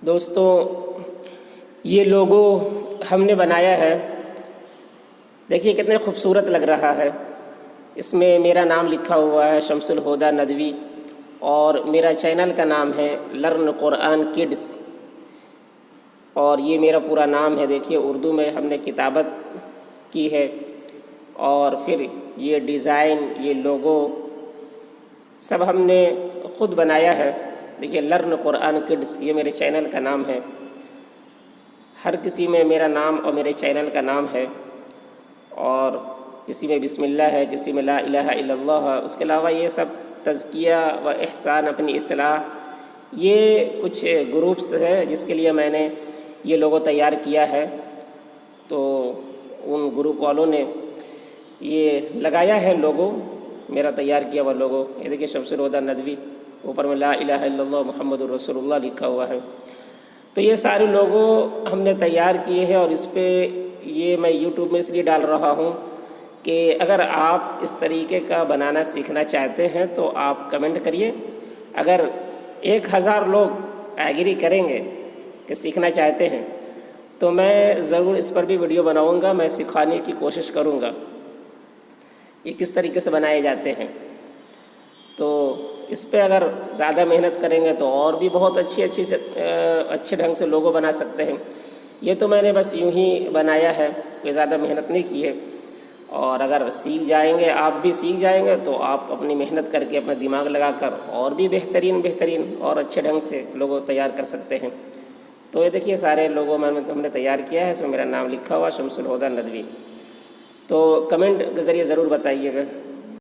دوستوں، یہ لوگو ہم نے بنایا ہے، دیکھیے کتنے خوبصورت لگ رہا ہے۔ اس میں میرا نام لکھا ہوا ہے شمس الہدیٰ ندوی، اور میرا چینل کا نام ہے لرن قرآن کڈس، اور یہ میرا پورا نام ہے۔ دیکھیے اردو میں ہم نے کتابت کی ہے، اور پھر یہ ڈیزائن، یہ لوگو سب ہم نے خود بنایا ہے۔ دیکھیے لرن قرآن کڈس، یہ میرے چینل کا نام ہے۔ ہر کسی میں میرا نام اور میرے چینل کا نام ہے، اور کسی میں بسم اللہ ہے، کسی میں لا الہ الا اللہ ہے۔ اس کے علاوہ یہ سب تزکیہ و احسان، اپنی اصلاح، یہ کچھ گروپس ہے جس کے لیے میں نے یہ لوگو تیار کیا ہے۔ تو ان گروپ والوں نے یہ لگایا ہے لوگو، میرا تیار کیا ہوا لوگو۔ یہ دیکھیے شمس الہدیٰ ندوی، اوپر میں لا الہ الا اللہ محمد الرسول اللہ لکھا ہوا ہے۔ تو یہ سارے لوگو ہم نے تیار کیے ہیں، اور اس پہ یہ میں یوٹیوب میں اس لیے ڈال رہا ہوں کہ اگر آپ اس طریقے کا بنانا سیکھنا چاہتے ہیں تو آپ کمنٹ کریے۔ اگر 1000 لوگ ایگری کریں گے کہ سیکھنا چاہتے ہیں تو میں ضرور اس پر بھی ویڈیو بناؤں گا، میں سکھانے کی کوشش کروں گا یہ کس طریقے سے بنائے جاتے ہیں۔ تو اس پہ اگر زیادہ محنت کریں گے تو اور بھی بہت اچھے ڈھنگ سے لوگو بنا سکتے ہیں۔ یہ تو میں نے بس یوں ہی بنایا ہے، کوئی زیادہ محنت نہیں کی ہے۔ اور اگر سیکھ جائیں گے، آپ بھی سیکھ جائیں گے، تو آپ اپنی محنت کر کے، اپنا دماغ لگا کر اور بھی بہترین اور اچھے ڈھنگ سے لوگو تیار کر سکتے ہیں۔ تو یہ دیکھیے سارے لوگوں ہم نے تیار کیا ہے، اس میں میرا نام لکھا ہوا شمس الہدیٰ ندوی۔ تو کمنٹ کے ذریعے ضرور بتائیے گا۔